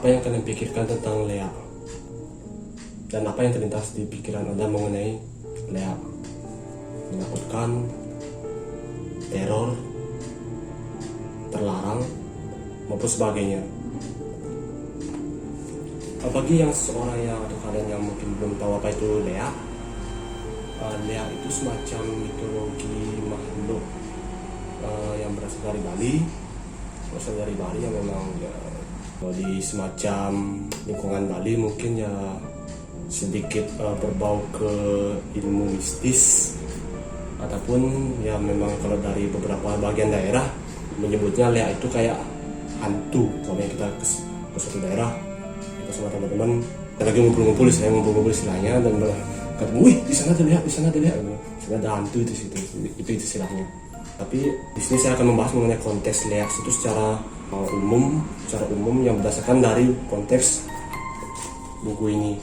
Apa yang kalian pikirkan tentang Lea? Dan apa yang terlintas di pikiran Anda mengenai Lea? Menakutkan, teror, terlarang, maupun sebagainya. Bagi yang seorang yang atau kalian yang mungkin belum tahu apa itu Lea, Lea itu semacam mitologi makhluk yang berasal dari Bali. Yang memang ya, di semacam lingkungan Bali mungkin ya sedikit berbau ke ilmu mistis, ataupun ya memang kalau dari beberapa bagian daerah menyebutnya Lea itu kayak hantu. Kalau kita ke suatu daerah, kita sama teman-teman kita lagi ngumpul-ngumpul istilahnya, dan ketemu, wih di sana ada Lea, di sana ada hantu itu istilahnya. Tapi di sini saya akan membahas mengenai konteks Lea itu secara umum yang berdasarkan dari konteks buku ini.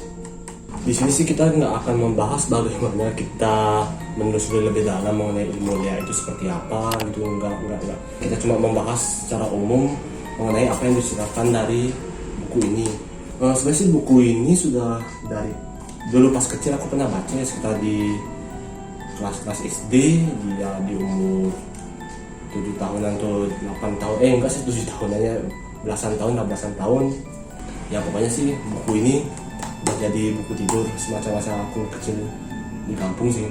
Di sini sih kita nggak akan membahas bagaimana kita menelusuri lebih dalam mengenai ilmu Lea itu seperti apa gitu, enggak. Kita cuma membahas secara umum mengenai apa yang diceritakan dari buku ini. Sebenarnya sih buku ini sudah dari dulu pas kecil aku pernah baca ya, sekitar di kelas SD, di umur 7 tahunan atau 8 tahun, enggak sih 7 tahunan ya, belasan tahun ya. Pokoknya sih buku ini udah jadi buku tidur semacam masa aku kecil di kampung sih.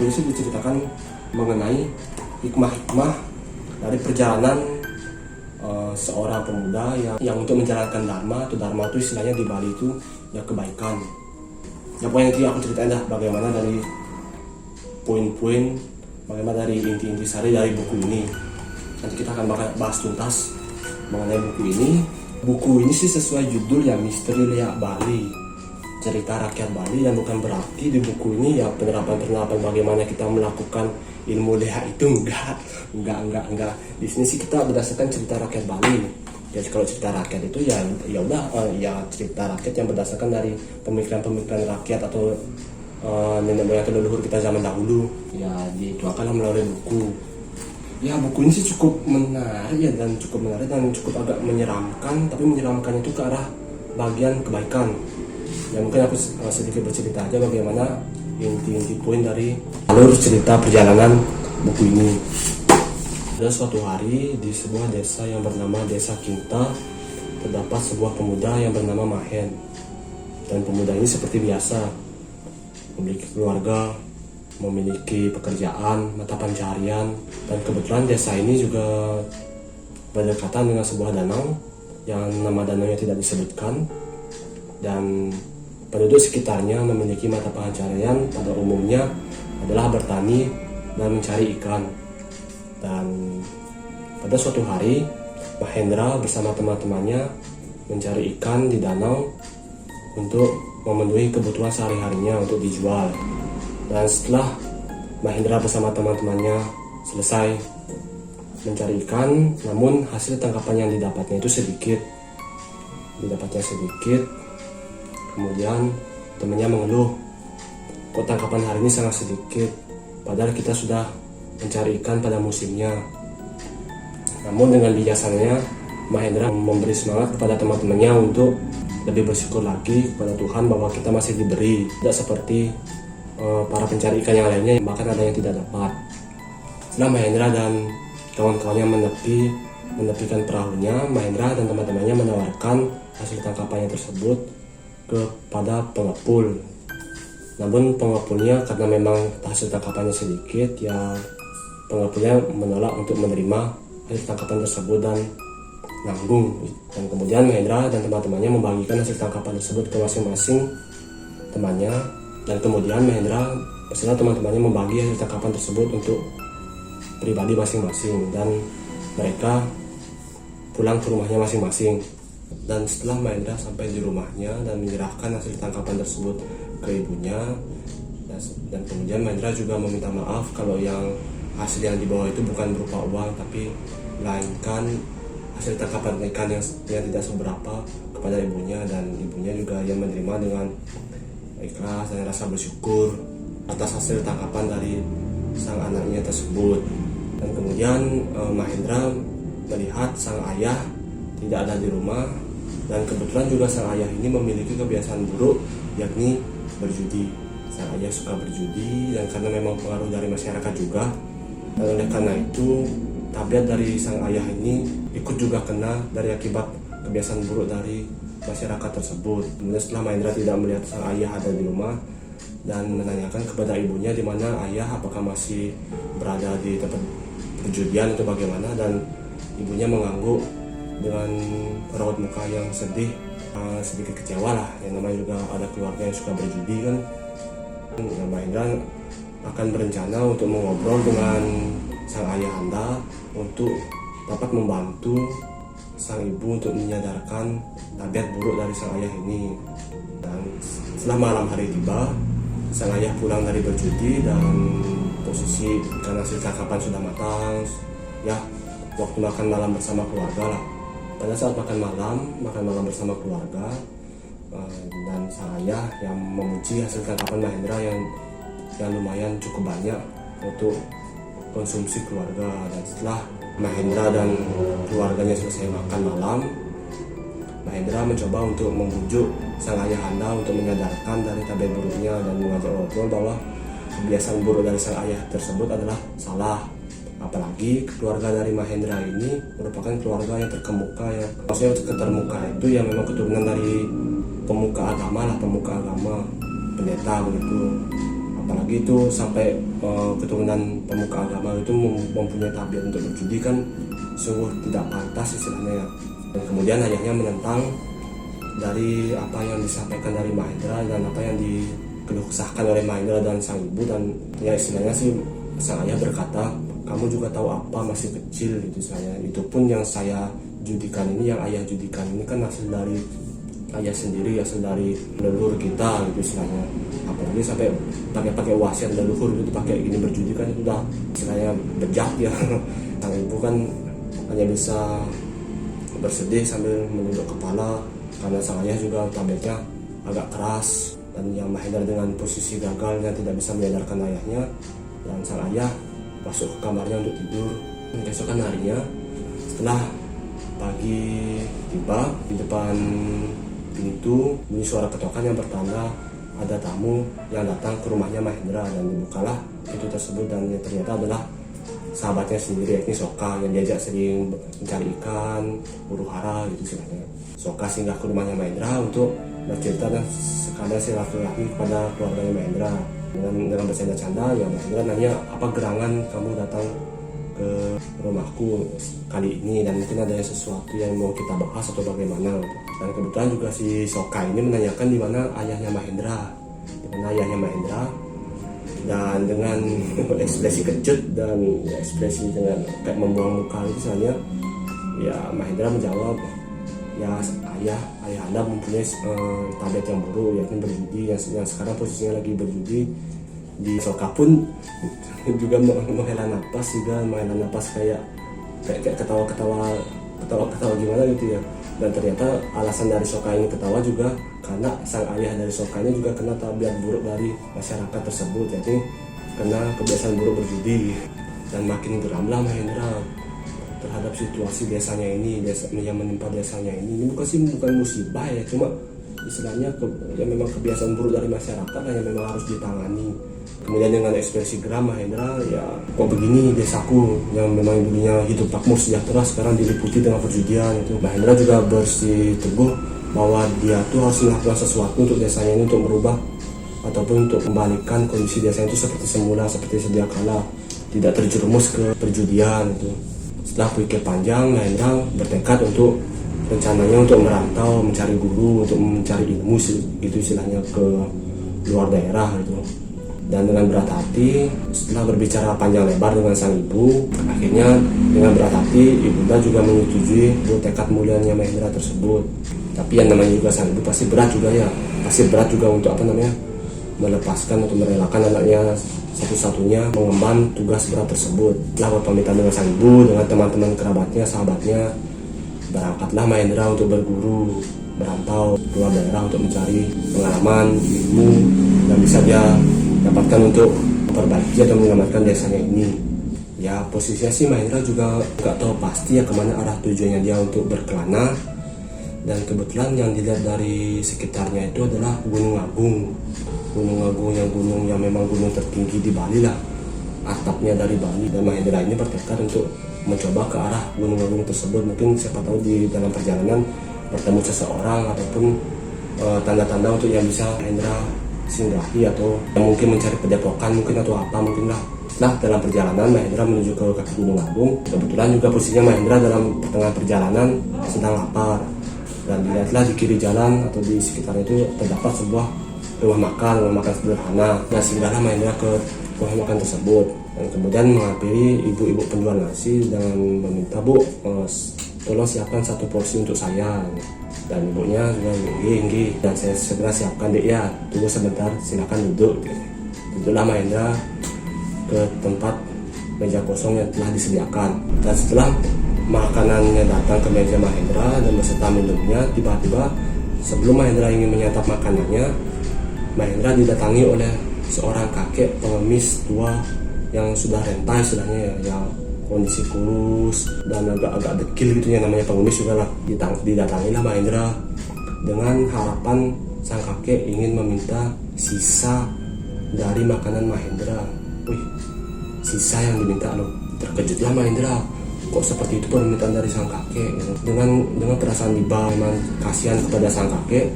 Ini sih diceritakan mengenai hikmah-hikmah dari perjalanan seorang pemuda yang untuk menjalankan dharma, atau dharma itu istilahnya di Bali itu ya kebaikan. Ya pokoknya nanti aku ceritain dah bagaimana dari poin-poin, bagaimana dari inti-inti sari dari buku ini. Nanti kita akan bahas tuntas mengenai buku ini. Buku ini sih sesuai judul ya, Misteri Lea Bali, cerita rakyat Bali, dan bukan berarti di buku ini ya penerapan bagaimana kita melakukan ilmu Lea itu enggak. Di sini sih kita berdasarkan cerita rakyat Bali. Ya kalau cerita rakyat itu ya udah ya cerita rakyat yang berdasarkan dari pemikiran rakyat atau nenek moyang atau leluhur kita zaman dahulu, ya dituangkan melalui buku. Ya buku ini sih cukup menarik dan cukup agak menyeramkan, tapi menyeramkannya itu ke arah bagian kebaikan. Ya mungkin aku sedikit bercerita aja bagaimana inti-inti poin dari alur cerita perjalanan buku ini. Ada suatu hari di sebuah desa yang bernama Desa Kinta, terdapat sebuah pemuda yang bernama Mahen. Dan pemuda ini seperti biasa memiliki keluarga, memiliki pekerjaan, mata pencaharian, dan kebetulan desa ini juga berdekatan dengan sebuah danau yang nama danaunya tidak disebutkan, dan penduduk sekitarnya memiliki mata pencaharian pada umumnya adalah bertani dan mencari ikan. Dan pada suatu hari Mahendra bersama teman-temannya mencari ikan di danau untuk memenuhi kebutuhan sehari-harinya untuk dijual. Dan setelah Mahendra bersama teman-temannya selesai mencari ikan, namun hasil tangkapan yang didapatnya sedikit. Kemudian temannya mengeluh, kok tangkapan hari ini sangat sedikit, padahal kita sudah mencari ikan pada musimnya. Namun dengan bijaksananya Mahendra memberi semangat kepada teman-temannya untuk lebih bersyukur lagi kepada Tuhan bahwa kita masih diberi, tidak seperti para pencari ikan yang lainnya, bahkan ada yang tidak dapat. Setelah Mahendra dan kawan-kawannya menepikan perahunya, Mahendra dan teman-temannya menawarkan hasil tangkapannya tersebut kepada pengepul. Namun pengepulnya karena memang hasil tangkapannya sedikit, ya pengepulnya menolak untuk menerima hasil tangkapan tersebut dan nanggung. Dan kemudian Mahendra dan teman-temannya membagikan hasil tangkapan tersebut ke masing-masing temannya, dan kemudian Mahendra beserta teman-temannya membagi hasil tangkapan tersebut untuk pribadi masing-masing, dan mereka pulang ke rumahnya masing-masing. Dan setelah Mahendra sampai di rumahnya dan menyerahkan hasil tangkapan tersebut ke ibunya, dan kemudian Mahendra juga meminta maaf kalau yang hasil yang dibawa itu bukan berupa uang, tapi melainkan hasil tangkapan ikan yang tidak seberapa kepada ibunya, dan ibunya juga yang menerima dengan ikhlas dan rasa bersyukur atas hasil tangkapan dari sang anaknya tersebut. Dan kemudian Mahendra melihat sang ayah tidak ada di rumah, Dan kebetulan juga sang ayah ini memiliki kebiasaan buruk, yakni berjudi. Sang ayah suka berjudi, dan karena memang pengaruh dari masyarakat juga, dan oleh karena itu tabiat dari sang ayah ini ikut juga kena dari akibat kebiasaan buruk dari masyarakat tersebut. Kemudian setelah Mahendra tidak melihat sang ayah ada di rumah dan menanyakan kepada ibunya di mana ayah, apakah masih berada di tempat perjudian atau bagaimana, dan ibunya mengangguk dengan raut muka yang sedih, sedikit kecewa lah. Yang namanya juga ada keluarga yang suka berjudi kan. Mahendra akan berencana untuk mengobrol dengan sang ayah anda untuk dapat membantu sang ibu untuk menyadarkan tabiat buruk dari sang ayah ini. Dan setelah malam hari tiba, sang ayah pulang dari berjudi dan posisi karena hasil tangkapan sudah matang, ya waktu makan malam bersama keluarga lah. Pada saat makan malam bersama keluarga, dan sang ayah yang memuji hasil tangkapan Mahendra yang lumayan cukup banyak untuk konsumsi keluarga. Dan setelah Mahendra dan keluarganya selesai makan malam, Mahendra mencoba untuk membujuk sang ayah anda untuk menyadarkan dari tabiat buruknya dan mengajak ngobrol bahwa kebiasaan buruk dari sang ayah tersebut adalah salah. Apalagi keluarga dari Mahendra ini merupakan keluarga yang terkemuka, yang maksudnya terkemuka itu yang memang keturunan dari pemuka agama, pendeta begitu. Apalagi itu sampai keturunan pemuka agama itu mempunyai tabiat untuk berjudi kan sungguh tidak pantas istilahnya ya. Dan kemudian ayahnya menentang dari apa yang disampaikan dari Mahendra dan apa yang dikeluh kesahkan oleh Mahendra dan sang ibu. Dan ya istilahnya sih sang ayah berkata, kamu juga tahu apa, masih kecil gitu saya. Itu pun yang saya judikan ini, yang ayah judikan ini kan hasil dari ayah sendiri, hasil dari leluhur kita gitu istilahnya. Apalagi sampai pakai wasiat leluhur itu pakai gini berjudi kan itu udah istilahnya bejat ya. Sang ibu kan hanya bisa bersedih sambil menunduk kepala karena sang ayah juga tabiatnya agak keras. Dan yang Mahendra dengan posisi gagal yang tidak bisa menyadarkan ayahnya, dan sang ayah masuk ke kamarnya untuk tidur. Keesokan harinya setelah pagi tiba, di depan pintu bunyi suara ketokan yang bertanda ada tamu yang datang ke rumahnya Mahendra. Dan dibukalah pintu tersebut dan ternyata adalah sahabatnya sendiri, yakni Soka, yang diajak sering mencari ikan, huru hara gitu istilahnya. Soka singgah ke rumahnya Mahendra untuk bercerita dan sekalian silaturahmi kepada keluarganya Mahendra. Dengan bercanda-canda ya Mahendra nanya, apa gerangan kamu datang ke rumahku kali ini, dan mungkin ada sesuatu yang mau kita bahas atau bagaimana. Dan kebetulan juga si Soka ini menanyakan di mana ayahnya Mahendra, dan dengan ekspresi kecut dan ekspresi dengan kayak membuang muka itu misalnya, ya Mahendra menjawab, ya ayah anda mempunyai tabiat yang buruk, yakni berjudi, yang sekarang posisinya lagi berjudi. Di Soka pun juga menghela napas kayak ketawa gimana gitu ya. Dan ternyata alasan dari Soka ini ketawa juga karena sang ayah dari Soka ini juga kena tabiat buruk dari masyarakat tersebut, yakni kena kebiasaan buruk berjudi. Dan makin geramlah Mahendra terhadap situasi desanya ini, yang menimpa desanya ini. Ini bukan musibah ya, cuma istilahnya yang memang kebiasaan buruk dari masyarakat yang memang harus ditangani. Kemudian dengan ekspresi geram Mahendra, ya kok begini desaku yang memang dulunya hidup makmur sejahtera sekarang diliputi dengan perjudian itu. Mahendra juga bersiteguh bahwa dia tuh harus melakukan sesuatu untuk desanya ini, untuk merubah ataupun untuk kembalikan kondisi desanya itu seperti semula, seperti sedia kala, tidak terjerumus ke perjudian itu. Setelah berpikir panjang, Mahendra bertekad untuk rencananya untuk merantau, mencari guru, untuk mencari ilmu gitu istilahnya ke luar daerah gitu. Dan dengan berat hati, setelah berbicara panjang lebar dengan sang ibu, akhirnya dengan berat hati ibunda juga menyetujui tekad mulianya Mahendra tersebut. Tapi yang namanya juga sang ibu pasti berat juga untuk melepaskan atau merelakan anaknya satu-satunya mengemban tugas berat tersebut. Setelah berpamitan dengan sang ibu, dengan teman-teman kerabatnya, sahabatnya, berangkatlah Mahendra untuk berguru, merantau keluar daerah untuk mencari pengalaman, ilmu yang bisa dia dapatkan untuk memperbaiki atau menyelamatkan desanya ini. Ya posisinya sih Mahendra juga nggak tahu pasti ya kemana arah tujuannya dia untuk berkelana. Dan kebetulan yang dilihat dari sekitarnya itu adalah Gunung Agung. Gunung Agung yang memang gunung tertinggi di Bali lah. Atapnya dari Bali, dan Mahendra ini bertekad untuk mencoba ke arah Gunung Agung tersebut. Mungkin siapa tahu di dalam perjalanan bertemu seseorang ataupun tanda-tanda untuk yang bisa Mahendra singgahi, atau yang mungkin mencari padepokan mungkin, atau apa mungkin lah. Nah, dalam perjalanan Mahendra menuju ke kaki Gunung Agung. Kebetulan juga posisinya Mahendra dalam pertengahan perjalanan sedang lapar, dan dilihatlah di kiri jalan atau di sekitar itu terdapat sebuah rumah makan sederhana. Dan singgahlah Mahendra ke rumah makan tersebut, dan kemudian menghampiri ibu-ibu penjual nasi dengan meminta, "Bu, tolong siapkan 1 porsi untuk saya." Dan ibunya juga, "Nggih, dan saya segera siapkan, Dek ya, tunggu sebentar, silakan duduk." Duduklah Mahendra ke tempat meja kosong yang telah disediakan. Dan setelah makanannya datang ke meja Mahendra dan beserta minumnya, tiba-tiba sebelum Mahendra ingin menyantap makanannya, Mahendra didatangi oleh seorang kakek pengemis tua yang sudah renta istilahnya, ya kondisi kurus dan agak dekil gitu ya, namanya pengemis juga lah. Didatangilah Mahendra dengan harapan sang kakek ingin meminta sisa dari makanan Mahendra. Wih, sisa yang diminta loh. Terkejutlah Mahendra, kok seperti itu permintaan dari sang kakek gitu. Dengan perasaan iba memang kasihan kepada sang kakek,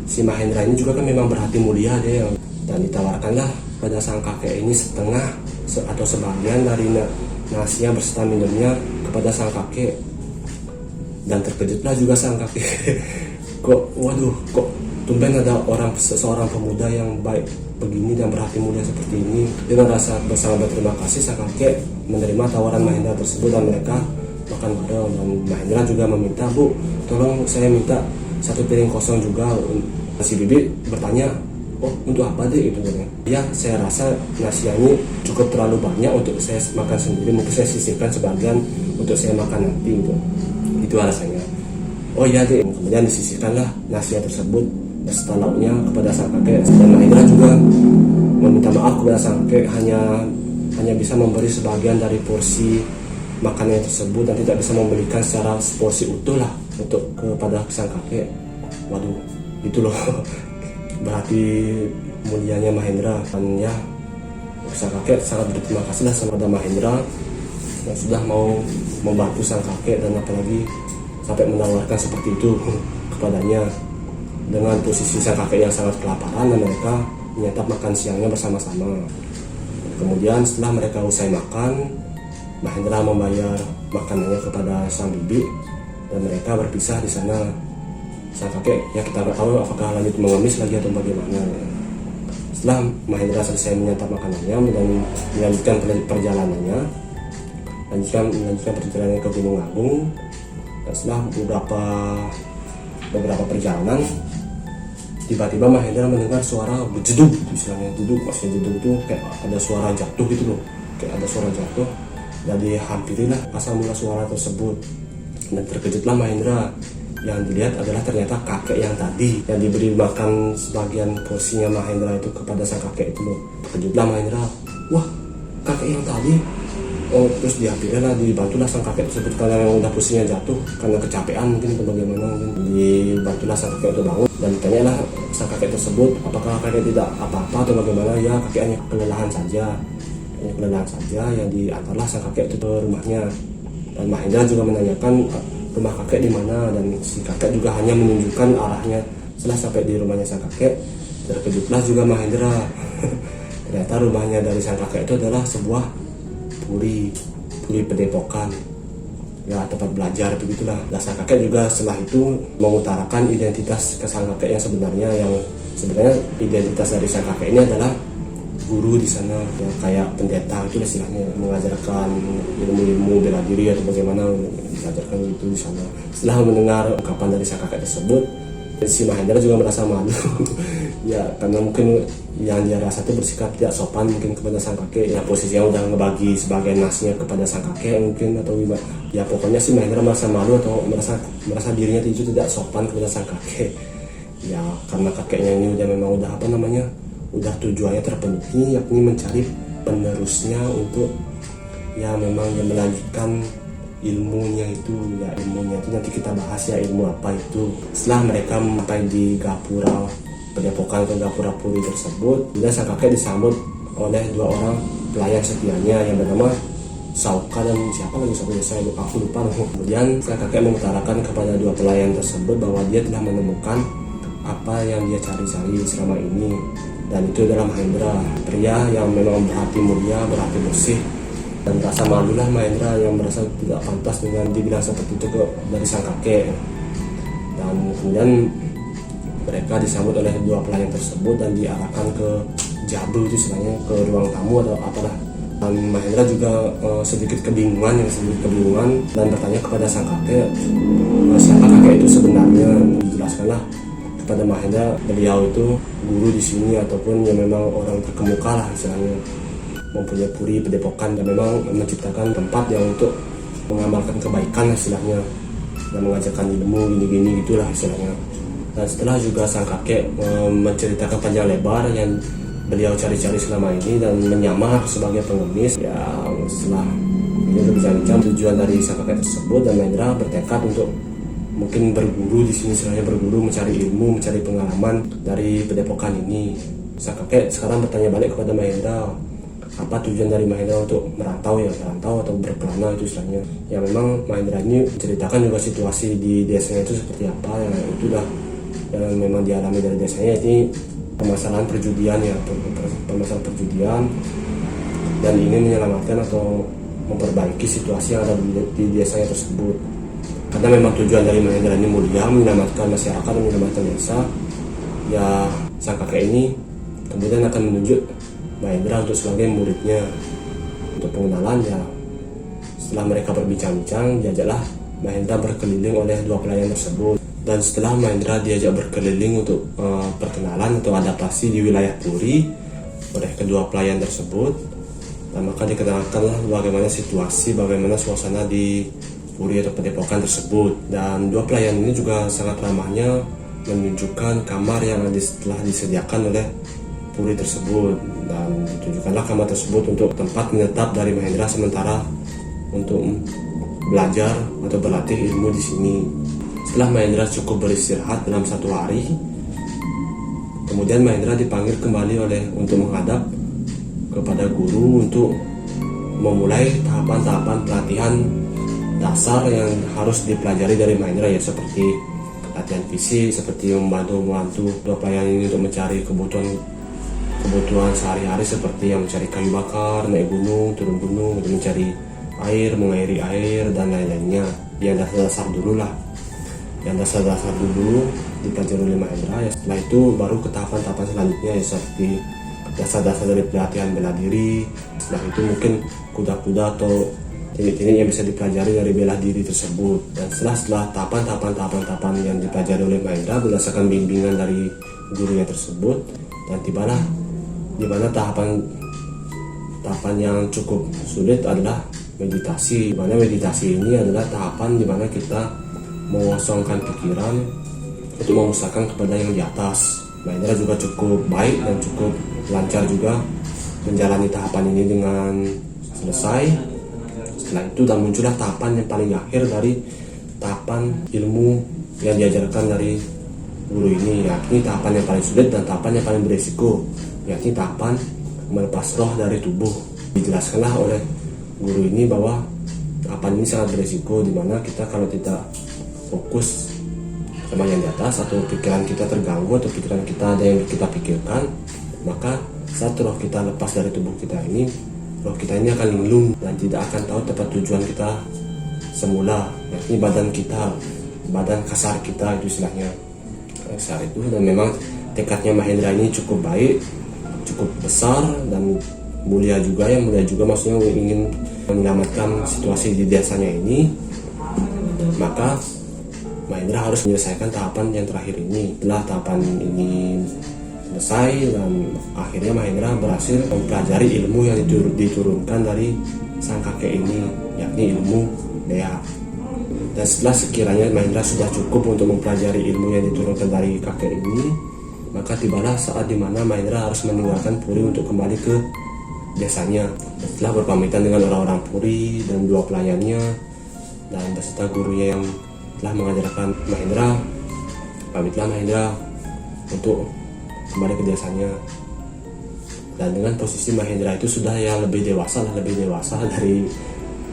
si Mahendra ini juga kan memang berhati mulia dia, dan ditawarkanlah pada sang kakek ini setengah atau sebagian dari nasinya beserta minumnya kepada sang kakek. Dan terkejutlah juga sang kakek kok tumben ada seseorang pemuda yang baik begini dan berhati mulia seperti ini. Dengan rasa bersama berterima kasih, sang kakek menerima tawaran Mahendra tersebut dan mereka makan bareng. Dan Mahendra juga meminta, "Bu, tolong saya minta 1 piring kosong juga." Si bibi bertanya, "Oh, untuk apa deh itu?" "Ya, saya rasa nasi ini cukup terlalu banyak untuk saya makan sendiri, mungkin saya sisihkan sebagian untuk saya makan nanti." Itu alasannya. "Oh iya deh." Kemudian disisihkanlah nasi tersebut beserta lauknya kepada sang kakek. Dan Mahendra juga meminta maaf kepada sang kakek, hanya bisa memberi sebagian dari porsi makanan tersebut dan tidak bisa memberikan secara porsi utuh lah untuk kepada sang kakek. Waduh, itu loh berarti mulianya Mahendra. Dan ya, sang kakek sangat berterima kasih lah kepada Mahendra yang sudah mau membantu sang kakek, dan apalagi sampai menawarkan seperti itu kepadanya. Dengan posisi sang kakek yang sangat kelaparan, dan mereka menyantap makan siangnya bersama-sama. Kemudian setelah mereka usai makan, Mahendra membayar makanannya kepada sang bibi, dan mereka berpisah di sana. Sang kakek ya kita nggak tahu apakah lanjut mengemis lagi atau bagaimana. Setelah Mahendra selesai menyantap makanannya dan melanjutkan perjalanannya, melanjutkan perjalanan ke Gunung Agung. Dan setelah beberapa perjalanan, tiba-tiba Mahendra mendengar suara jeduk, istilahnya jeduk, maksudnya jeduk itu kayak ada suara jatuh gitu loh, kayak ada suara jatuh. Dan dihampirilah asal mula suara tersebut, dan terkejutlah Mahendra. Yang dilihat adalah ternyata kakek yang tadi yang diberi makan sebagian porsinya Mahendra itu kepada sang kakek itu loh. Terkejutlah Mahendra, "Wah, kakek yang tadi." Terus dihampirilah, dibantulah sang kakek tersebut karena yang udah posisinya jatuh karena kecapean mungkin atau bagaimana. Dibantulah sang kakek itu bangun, dan ditanyalah sang kakek tersebut apakah kakek tidak apa-apa atau bagaimana. Ya, kakek hanya kelelahan saja. Yang diantarlah sang kakek itu ke rumahnya. Dan Mahendra juga menanyakan rumah kakek di mana, dan si kakek juga hanya menunjukkan arahnya. Setelah sampai di rumahnya sang kakek, terkejutlah juga Mahendra. Ternyata rumahnya dari sang kakek itu adalah sebuah puri padepokan, ya tempat belajar begitulah. Dan sang kakek juga setelah itu mengutarakan identitas ke sang kakek yang sebenarnya, identitas dari sang kakek ini adalah guru di sana, ya kayak pendeta itu istilahnya, mengajarkan ilmu bela diri atau bagaimana, diajarkan itu di sana. Setelah mendengar ungkapan dari sang kakek tersebut, si Mahendra juga merasa malu. Ya, karena mungkin yang dia rasa itu bersikap tidak sopan mungkin kepada sang kakek. Ya, posisinya udah ngebagi sebagian nasinya kepada sang kakek mungkin, atau gimana. Ya, pokoknya si Mahendra merasa malu atau merasa dirinya itu tidak sopan kepada sang kakek. Ya, karena kakeknya ini udah tujuannya terpenuhi, yakni mencari penerusnya untuk ya memang yang melanjutkan ilmunya itu nanti kita bahas ya, ilmu apa itu. Setelah mereka sampai di gapura Padepokan atau gapura Puri tersebut, kemudian sang kakek disambut oleh dua orang pelayan setianya yang bernama Sauka dan siapa lagi aku lupa. Kemudian sang kakek mengutarakan kepada dua pelayan tersebut bahwa dia telah menemukan apa yang dia cari-cari selama ini, dan itu adalah Mahendra, pria yang memang berhati mulia, berhati bersih, dan merasa malulah Mahendra yang merasa tidak pantas dengan dibilang seperti itu dari sang kakek. Dan kemudian mereka disambut oleh dua pelayan tersebut dan diarahkan ke Jabu, itu istilahnya ke ruang tamu atau apalah. Dan Mahendra juga sedikit kebingungan dan bertanya kepada sang kakek, siapa kakek itu sebenarnya. Dijelaskanlah kepada Mahendra, beliau itu guru di sini ataupun yang memang orang terkemuka lah istilahnya, mempunyai puri Padepokan dan memang menciptakan tempat yang untuk mengamalkan kebaikan istilahnya dan mengajarkan ilmu gini-gini gitulah istilahnya. Dan setelah juga sang kakek menceritakan panjang lebar yang beliau cari-cari selama ini dan menyamar sebagai pengemis, ya setelah beliau berbincang tujuan dari sang kakek tersebut, dan Mahendra bertekad untuk mungkin berguru di sini, istilahnya berguru, mencari ilmu, mencari pengalaman dari Padepokan ini. Sang kakek sekarang bertanya balik kepada Mahendra, apa tujuan dari Mahendra untuk merantau atau berkelana itu istilahnya. Ya memang Mahendra ini menceritakan juga situasi di desanya itu seperti apa, ya itulah yang memang dialami dari desanya, ini permasalahan perjudian ya, permasalahan perjudian, dan ingin menyelamatkan atau memperbaiki situasi yang ada di desanya tersebut. Karena memang tujuan dari Mahendra ini mulia, menyelamatkan masyarakat dan menyelamatkan desa. Ya sang kakek ini kemudian akan menunjuk Mahendra untuk sebagai muridnya. Untuk pengenalan ya, setelah mereka berbincang-bincang, diajaklah Mahendra berkeliling oleh dua pelayan tersebut. Dan setelah Mahendra diajak berkeliling untuk perkenalan atau adaptasi di wilayah Puri oleh kedua pelayan tersebut, dan maka dikenalkanlah bagaimana situasi, bagaimana suasana di Puri atau Padepokan tersebut. Dan dua pelayan ini juga sangat ramahnya menunjukkan kamar yang telah disediakan oleh Puri tersebut, dan ditunjukkanlah kamar tersebut untuk tempat menetap dari Mahendra sementara untuk belajar atau berlatih ilmu di sini. Setelah Mahendra cukup beristirahat dalam satu hari, kemudian Mahendra dipanggil kembali untuk menghadap kepada guru untuk memulai tahapan-tahapan pelatihan dasar yang harus dipelajari dari Mahendra, ya seperti latihan fisik, seperti membantu dua pelayan ini untuk mencari kebutuhan sehari-hari, seperti yang mencari kayu bakar, naik gunung, turun gunung, untuk mencari air, mengairi air, dan lain-lainnya. Yang dasar-dasar dulu lah, yang dasar-dasar dulu dipelajari oleh Mahendra. Ya, setelah itu baru ke tahapan-tahapan selanjutnya, ya seperti dasar-dasar dari pelatihan bela diri. Setelah itu mungkin kuda-kuda atau teknik-teknik yang bisa dipelajari dari bela diri tersebut. Dan setelah tahapan yang dipelajari oleh Mahendra berdasarkan bimbingan dari gurunya tersebut, dan tibalah di mana tahapan yang cukup sulit adalah meditasi. Di mana meditasi ini adalah tahapan di mana kita mengosongkan pikiran untuk memusatkan kepada yang di atas. Mahendra juga cukup baik dan cukup lancar juga menjalani tahapan ini dengan selesai. Setelah itu dan muncullah tahapan yang paling akhir dari tahapan ilmu yang diajarkan dari guru ini, yakni tahapan yang paling sulit dan tahapan yang paling berisiko, yakni tahapan melepas roh dari tubuh. Dijelaskanlah oleh guru ini bahwa tahapan ini sangat berisiko, dimana kita kalau tidak fokus sama yang di atas atau pikiran kita terganggu atau pikiran kita ada yang kita pikirkan, maka saat roh kita lepas dari tubuh kita ini, roh kita ini akan linglung dan tidak akan tahu tempat tujuan kita semula, yakni badan kasar kita, itu istilahnya kasar itu. Dan memang tekadnya Mahendra ini cukup baik, cukup besar dan mulia juga maksudnya ingin menyelamatkan situasi di desanya ini. Maka Mahendra harus menyelesaikan tahapan yang terakhir ini. Setelah tahapan ini selesai, dan akhirnya Mahendra berhasil mempelajari ilmu yang diturunkan dari sang kakek ini, yakni ilmu Dea. Dan setelah sekiranya Mahendra sudah cukup untuk mempelajari ilmu yang diturunkan dari kakek ini, maka tibalah saat dimana Mahendra harus meninggalkan Puri untuk kembali ke desanya. Setelah berpamitan dengan orang-orang Puri dan dua pelayannya, dan beserta gurunya yang telah mengajarkan Mahendra. Pamitlah Mahendra untuk kembali ke desanya. Dan dengan posisi Mahendra itu sudah ya lebih dewasa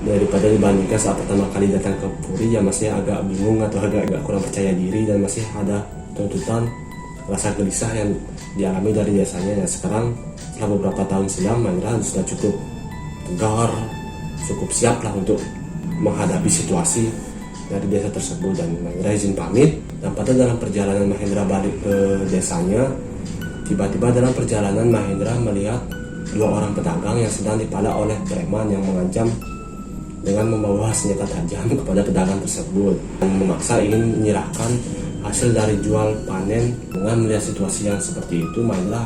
daripada dibandingkan saat pertama kali datang ke Puri, ya masih agak bingung atau agak kurang percaya diri dan masih ada tuntutan rasa gelisah yang dialami dari desanya. Ya sekarang setelah beberapa tahun silam, Mahendra sudah cukup tegar, cukup siap lah untuk menghadapi situasi dari desa tersebut. Dan Mahendra izin pamit. Dan pada dalam perjalanan Mahendra balik ke desanya, tiba-tiba dalam perjalanan Mahendra melihat dua orang pedagang yang sedang dipala oleh preman yang mengancam dengan membawa senjata tajam kepada pedagang tersebut dan memaksa ingin menyerahkan hasil dari jual panen. Dengan melihat situasi yang seperti itu, Mahendra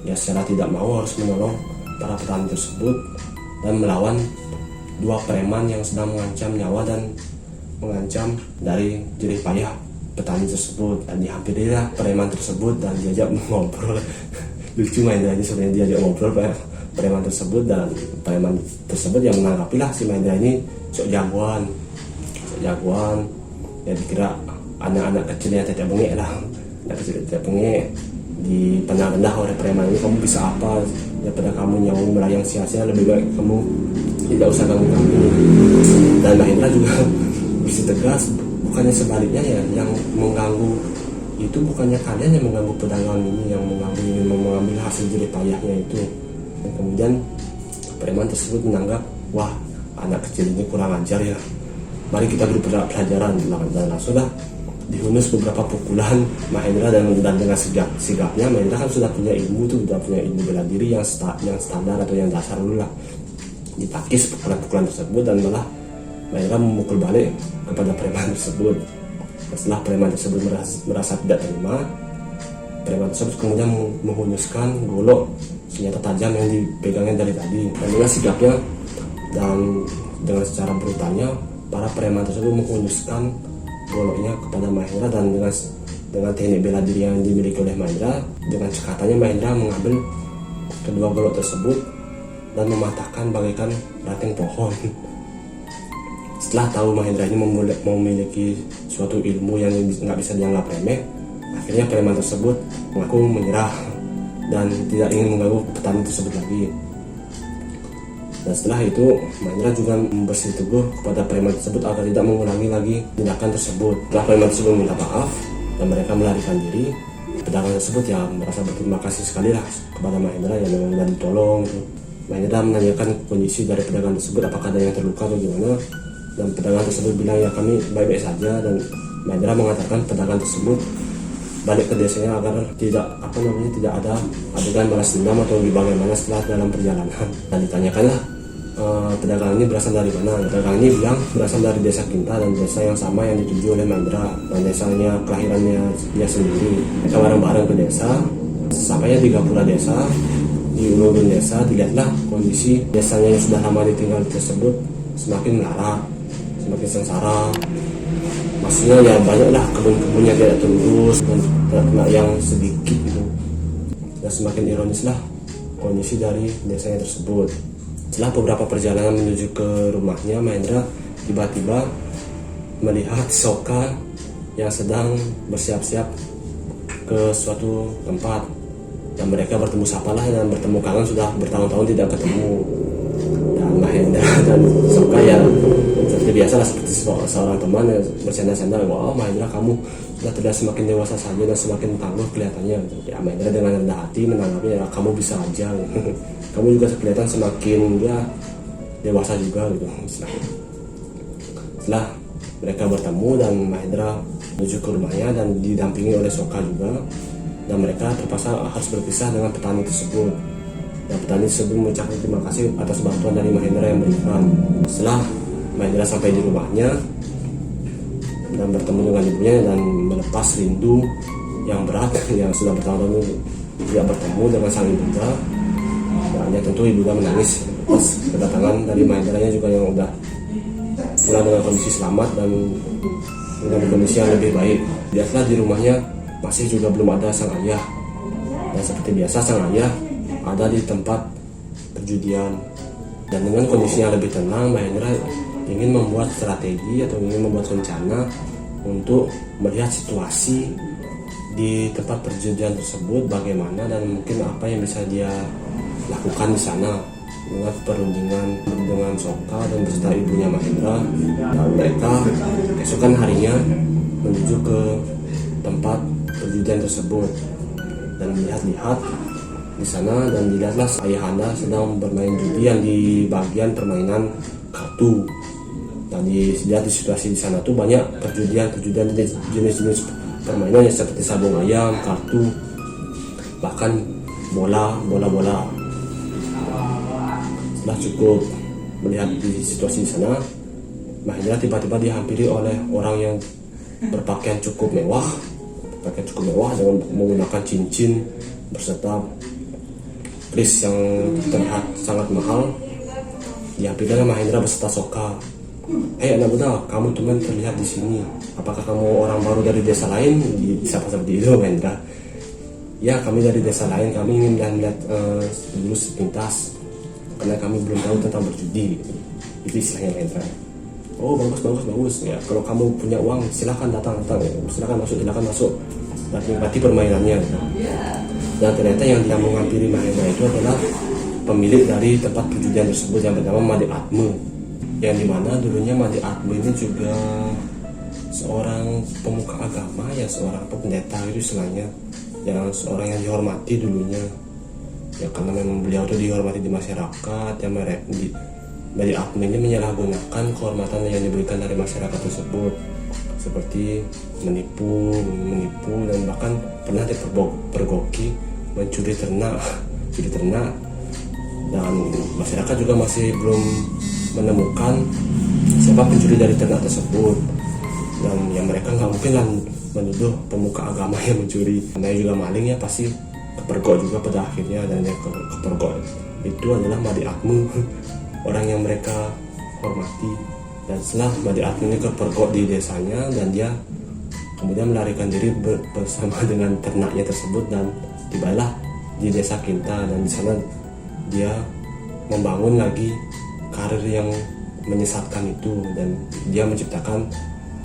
ya secara tidak mau harus menolong para petani tersebut dan melawan dua preman yang sedang mengancam nyawa dan mengancam dari jerih payah petani tersebut. Dan dihampirilah preman tersebut dan diajak ngobrol. Lucu Mahendra ini sebenarnya diajak ngobrol preman tersebut, dan preman tersebut yang menanggapilah si Mahendra ini sok jagoan ya, dikira anak-anak kecil yang tetek bengek lah, anak kecil tetek bengek dipandang rendah oleh preman ini. Kamu bisa apa daripada kamu nyawa melayang sia-sia, lebih baik kamu tidak usah ganggu kami. Dan Mahendra juga bersitegas, bukannya sebaliknya ya, yang mengganggu itu bukannya kalian yang mengganggu pedagang ini, yang mengambil hasil jerih payahnya itu. Dan kemudian preman tersebut menganggap, wah anak kecil ini kurang ajar ya, mari kita beri pelajaran. Dan langsunglah dihunus beberapa pukulan Mahendra, dan dengan sigapnya Mahendra kan sudah punya ilmu bela diri yang standar atau yang dasar dulu lah. Ditakis pukulan-pukulan tersebut dan malah Mahendra memukul balik kepada preman tersebut. Setelah preman tersebut merasa tidak terima, preman tersebut kemudian menghunuskan golok senjata tajam yang dipegangnya dari tadi. Dan dengan sigapnya dan dengan secara brutalnya, para preman tersebut menghunuskan goloknya kepada Mahendra. Dan dengan teknik bela diri yang dimiliki oleh Mahendra, dengan cekatannya Mahendra mengambil kedua golok tersebut dan mematahkan bagaikan ranting pohon. Setelah tahu Mahendra ini memiliki suatu ilmu yang nggak bisa dianggap remeh, akhirnya preman tersebut mengaku menyerah dan tidak ingin mengganggu petani tersebut lagi. Dan setelah itu Mahendra juga bersikukuh kepada preman tersebut agar tidak mengulangi lagi tindakan tersebut. Setelah preman tersebut minta maaf dan mereka melarikan diri, pedagang tersebut ya merasa berterima kasih sekali lah kepada Mahendra yang sudah ditolong. Mahendra menanyakan kondisi dari pedagang tersebut, apakah ada yang terluka atau gimana. Dan pedagang tersebut bilang ya kami baik-baik saja. Dan Mahendra mengatakan pedagang tersebut balik ke desanya agar tidak ada adegan balas dendam atau bagaimana setelah dalam perjalanan. Dan ditanyakanlah pedagang ini berasal dari mana. Pedagang ini bilang berasal dari desa Kinta, dan desa yang sama yang dituju oleh Mahendra, dan desanya kelahirannya dia sendiri. Mereka bareng-bareng ke desa. Sampainya di gapura desa, di ulun desa, dilihatlah kondisi desanya yang sudah lama ditinggal tersebut semakin melarat, semakin sengsara. Maksudnya ya banyaklah kebun-kebun yang tidak terurus dan ternak yang sedikit gitu. Dan semakin ironislah kondisi dari desanya tersebut. Setelah beberapa perjalanan menuju ke rumahnya, Mahendra tiba-tiba melihat Soka yang sedang bersiap-siap ke suatu tempat. Dan mereka bertemu sapalah dan bertemu kangen, sudah bertahun-tahun tidak ketemu. Dan Mahendra dan Soka ya seperti biasa lah, seperti seorang teman yang bercanda-canda, wah Mahendra kamu sudah terlihat semakin dewasa saja dan semakin tangguh kelihatannya. Ya Mahendra dengan rendah hati menanggapi, ya kamu bisa aja. Kamu juga kelihatan semakin ya dewasa juga gitu. Setelah mereka bertemu dan Mahendra menuju ke rumahnya dan didampingi oleh Soka juga, dan mereka terpaksa harus berpisah dengan petani tersebut. Dan petani tersebut mengucapkan terima kasih atas bantuan dari Mahendra yang berikan. Setelah Mahendra sampai di rumahnya dan bertemu dengan ibunya dan melepas rindu yang berat yang sudah bertahun-tahun tidak bertemu dengan sang ibunda. Dan ya tentu ibunda menangis pas kedatangan dari Mahendranya juga yang udah pulang dengan kondisi selamat dan dengan kondisi yang lebih baik. Lihatlah di rumahnya masih juga belum ada sang ayah. Dan seperti biasa sang ayah ada di tempat perjudian. Dan dengan kondisi yang lebih tenang, Mahendra ingin membuat strategi atau ingin membuat rencana untuk melihat situasi di tempat perjudian tersebut bagaimana dan mungkin apa yang bisa dia lakukan di sana dengan perundingan dengan Soka dan beserta ibunya Mahendra. Dan mereka keesokan harinya menuju ke tempat perjudian tersebut dan melihat-lihat di sana, dan dilihatlah ayahanda sedang bermain judi yang di bagian permainan kartu. Dan dilihat di situasi di sana tuh banyak perjudian jenis-jenis permainan yang seperti sabung ayam, kartu, bahkan bola. Setelah cukup melihat di situasi di sana, Mahendra tiba-tiba dihampiri oleh orang yang berpakaian cukup mewah dengan menggunakan cincin berserta kris yang terlihat sangat mahal. Dihampiri oleh Mahendra beserta Soka. Anak muda, kamu teman terlihat di sini. Apakah kamu orang baru dari desa lain? Disapa seperti itu Mahendra. Ya, kami dari desa lain. Kami ingin melihat dulu sepintas karena kami belum tahu tentang berjudi. Itu istilahnya Mahendra. Oh, bagus. Ya, kalau kamu punya uang, silakan datang. Silakan masuk. Dan nikmati permainannya. Dan ternyata yang dia menghampiri Mahendra itu adalah pemilik dari tempat perjudian tersebut yang bernama Made Atme, yang dimana dulunya Made Atme ini juga seorang pemuka agama, ya seorang pendeta itu istilahnya, yang seorang yang dihormati dulunya ya, karena memang beliau itu dihormati di masyarakat. Yang Made Atme ini menyalahgunakan kehormatan yang diberikan dari masyarakat tersebut, seperti menipu dan bahkan pernah dipergoki mencuri ternak. Dan masyarakat juga masih belum menemukan siapa pencuri dari ternak tersebut. Dan yang mereka nggak mungkin kan menuduh pemuka agama yang mencuri, karena juga maling ya pasti kepergok juga pada akhirnya. Dan yang kepergok itu adalah Made Atme, orang yang mereka hormati. Dan setelah Made Atme ini kepergok di desanya, dan dia kemudian melarikan diri bersama dengan ternaknya tersebut, dan tibalah di desa Kinta. Dan di sana dia membangun lagi karir yang menyesatkan itu, dan dia menciptakan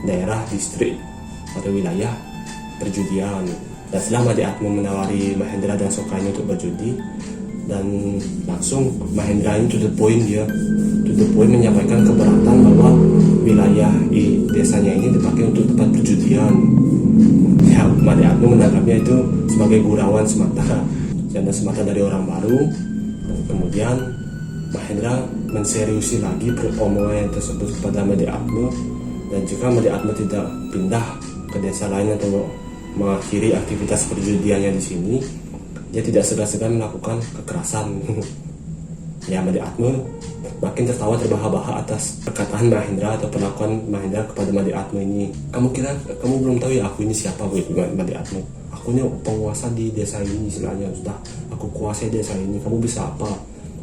daerah, distrik atau wilayah perjudian. Dan setelah Made Atme menawari Mahendra dan Soka ini untuk berjudi, dan langsung Mahendra ini to the point menyampaikan keberatan bahwa wilayah di desanya ini dipakai untuk tempat perjudian. Ya, Made Atme menanggapnya itu sebagai gurauan semata dari orang baru. Dan kemudian Mahendra menseriusi lagi omongan tersebut kepada Made Atme, dan jika Made Atme tidak pindah ke desa lain atau mengakhiri aktivitas perjudiannya di sini, dia tidak segan-segan melakukan kekerasan. Ya, Made Atme makin tertawa terbahak-bahak atas perkataan Mahendra atau perlakuan Mahendra kepada Made Atme ini. Kamu belum tahu ya aku ini siapa, Made Atme? Aku ini penguasa di desa ini istilahnya. Sudah aku kuasai desa ini, kamu bisa apa?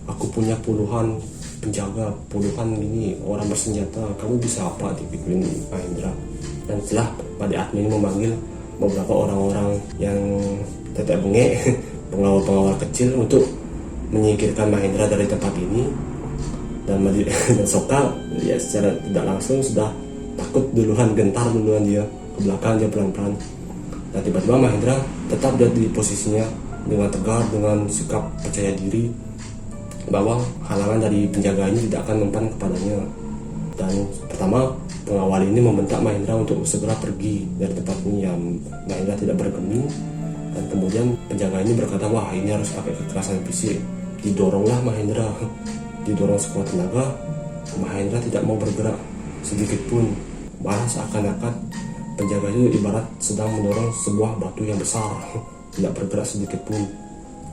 Aku punya puluhan penjaga, puluhan ini orang bersenjata, kamu bisa apa? Dipikirin Mahendra. Dan setelah Made Atme ini memanggil beberapa orang-orang yang tetek bengek, pengawal-pengawal kecil untuk menyingkirkan Mahendra dari tempat ini. Dan Soka ya secara tidak langsung sudah takut duluan, gentar duluan dia ke belakang, dia pelan-pelan. Dan tiba-tiba Mahendra tetap di posisinya dengan tegar, dengan sikap percaya diri bahwa halangan dari penjaga ini tidak akan mempan kepadanya. Dan pertama pengawal ini membentak Mahendra untuk segera pergi dari tempat ini. Yang Mahendra tidak bergeming, dan kemudian penjaga ini berkata, wah ini harus pakai kekerasan fisik. Didoronglah Mahendra, didorong sekuat tenaga. Mahendra tidak mau bergerak sedikit pun, malah seakan-akan penjaga itu ibarat sedang mendorong sebuah batu yang besar, tidak bergerak sedikit pun.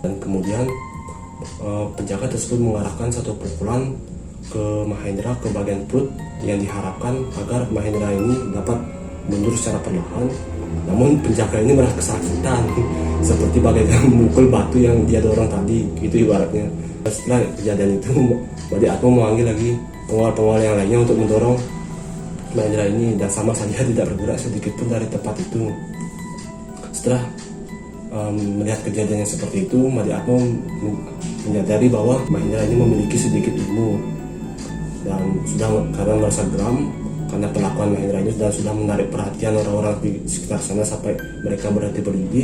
Dan kemudian penjaga tersebut mengarahkan satu pukulan ke Mahendra ke bagian perut, yang diharapkan agar Mahendra ini dapat mundur secara perlahan. Namun penjaga ini merasa kesakitan, seperti bagaikan memukul batu yang dia dorong tadi, itu ibaratnya. Setelah kejadian itu, Made Atme memanggil lagi pengawal-pengawal yang lainnya untuk mendorong Mahendra ini, dan sama saja tidak bergerak sedikit pun dari tempat itu. Setelah melihat kejadian yang seperti itu, Made Atme menyadari bahwa Mahendra ini memiliki sedikit ilmu. dan sudah karena merasa geram karena perlakuan Mahendra ini dan sudah menarik perhatian orang-orang di sekitar sana sampai mereka berhenti berjudi.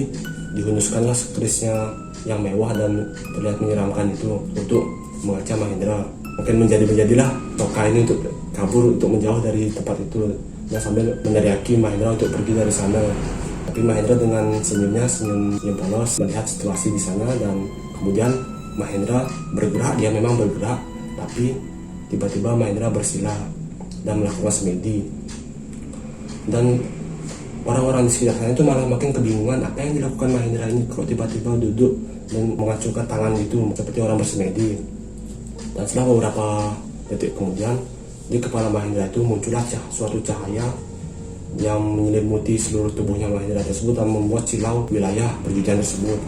Dihunuskanlah kerisnya yang mewah dan terlihat menyeramkan itu untuk mengacau Mahendra. Mungkin menjadilah Soka ini untuk kabur, untuk menjauh dari tempat itu dan sambil meneriaki Mahendra untuk pergi dari sana. Tapi Mahendra dengan senyum polos melihat situasi di sana dan kemudian Mahendra bergerak. Dia memang bergerak, tapi tiba-tiba Mahendra bersila dan melakukan semedi. Dan orang-orang di sekitar sana itu malah makin kebingungan apa yang dilakukan Mahendra ini, kok tiba-tiba duduk dan mengacungkan tangan itu seperti orang bersemedi. Dan setelah beberapa detik kemudian di kepala Mahendra itu muncullah suatu cahaya yang menyelimuti seluruh tubuhnya Mahendra tersebut dan membuat silau wilayah perjudian tersebut.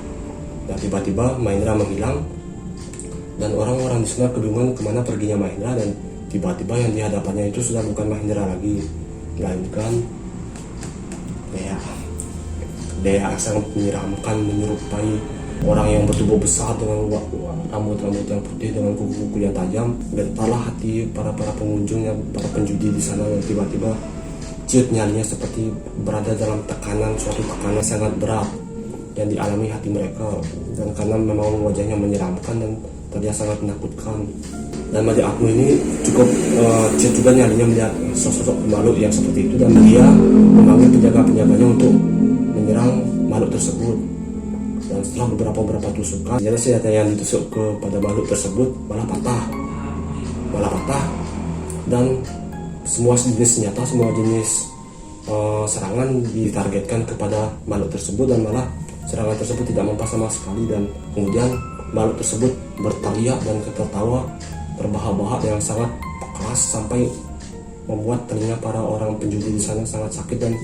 Dan tiba-tiba Mahendra menghilang dan orang-orang di sana kebingungan kemana perginya Mahendra, dan tiba-tiba yang di hadapannya itu sudah bukan Mahendra lagi, melainkan Dea sangat menyeramkan, menyerupai orang yang bertubuh besar dengan rambut-rambut yang putih dengan kuku-kuku yang tajam. Gentarlah hati para pengunjung, para penjudi di sana, yang tiba-tiba ciut nyalinya seperti berada dalam suatu tekanan sangat berat yang dialami hati mereka, dan karena memang wajahnya menyeramkan dan terlihat sangat menakutkan. Dan Made Atmo ini cukup ciut juga nyalinya melihat sosok makhluk yang seperti itu, dan dia memanggil penjaga-penjaganya untuk menyerang makhluk tersebut. Dan setelah beberapa tusukan, senjata yang ditusuk kepada makhluk tersebut malah patah, dan semua jenis senjata, semua jenis serangan ditargetkan kepada makhluk tersebut, dan malah serangan tersebut tidak mempan sama sekali. Dan kemudian makhluk tersebut berteriak dan tertawa terbahak-bahak yang sangat keras sampai membuat telinga para orang penjudi di sana sangat sakit dan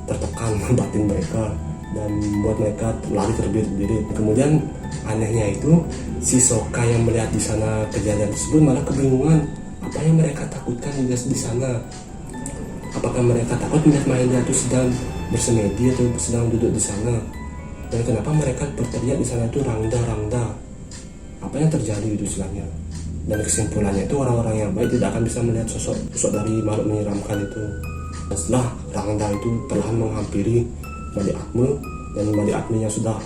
tertekan batin mereka, dan membuat mereka lari terbirit-birit. Kemudian anehnya itu si Soka yang melihat di sana kejadian tersebut malah kebingungan apa yang mereka takutkan di sana. Apakah mereka takut melihat Mahendra itu sedang bersemedi atau sedang duduk di sana? Dan kenapa mereka berteriak di sana itu Rangda? Apa yang terjadi itu istilahnya? Dan kesimpulannya itu orang-orang yang baik tidak akan bisa melihat sosok dari makhluk menyeramkan itu. Dan setelah Rangda itu perlahan menghampiri Made Atmo, dan Made Atmo yang sudah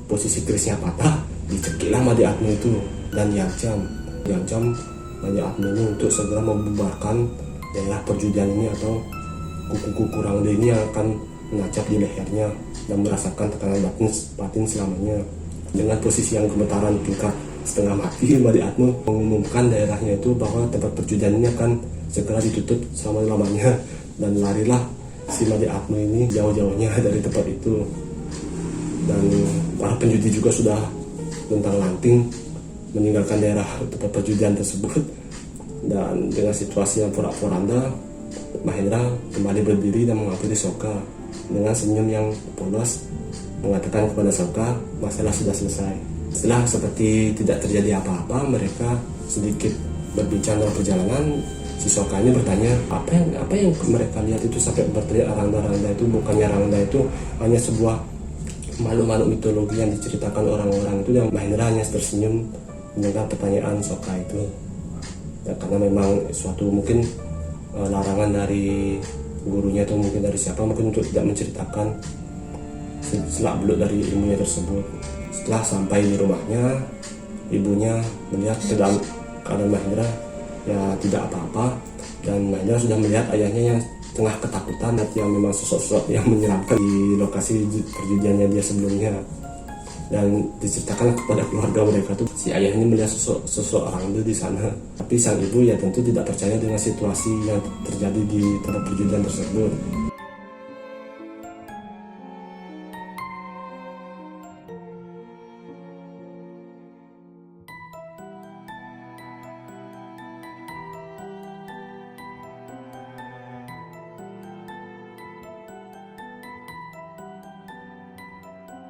posisi kerisnya patah, dicekiklah Made Atmo itu dan diancam Made Atmo ini untuk segera membubarkan daerah perjudian ini, atau kuku-kuku Rangda ini yang akan menancap di lehernya dan merasakan tekanan batin selamanya. Dengan posisi yang gemetaran tingkat setengah mati, Made Atmo mengumumkan daerahnya itu bahwa tempat perjudian ini akan segera ditutup selama-lamanya, dan larilah si Made Atmo ini jauh-jauhnya dari tempat itu. Dan para penjudi juga sudah luntang-lanting meninggalkan daerah tempat perjudian tersebut. Dan dengan situasi yang porak-poranda, Mahendra kembali berdiri dan menghampiri Soka dengan senyum yang polos, mengatakan kepada Soka masalah sudah selesai. Setelah seperti tidak terjadi apa-apa, mereka sedikit berbincang dalam perjalanan. Si Soka ini bertanya apa yang mereka lihat itu sampai berteriak Rangda itu. Bukannya Rangda itu hanya sebuah makhluk-makhluk mitologi yang diceritakan orang-orang itu. Yang Mahendra hanya tersenyum mendengar pertanyaan Soka itu, ya, karena memang suatu mungkin larangan dari gurunya atau mungkin dari siapa mungkin untuk tidak menceritakan selak-beluk dari ilmunya tersebut. Setelah sampai di rumahnya, ibunya melihat ke dalam keadaan Mahendra ya tidak apa-apa, dan Mahendra sudah melihat ayahnya yang tengah ketakutan, yang memang sosok-sosok yang menyeramkan di lokasi perjudiannya dia sebelumnya. Dan diceritakan kepada keluarga mereka tuh si ayah ini melihat sosok orang itu di sana. Tapi sang ibu ya tentu tidak percaya dengan situasi yang terjadi di tempat perjudian tersebut.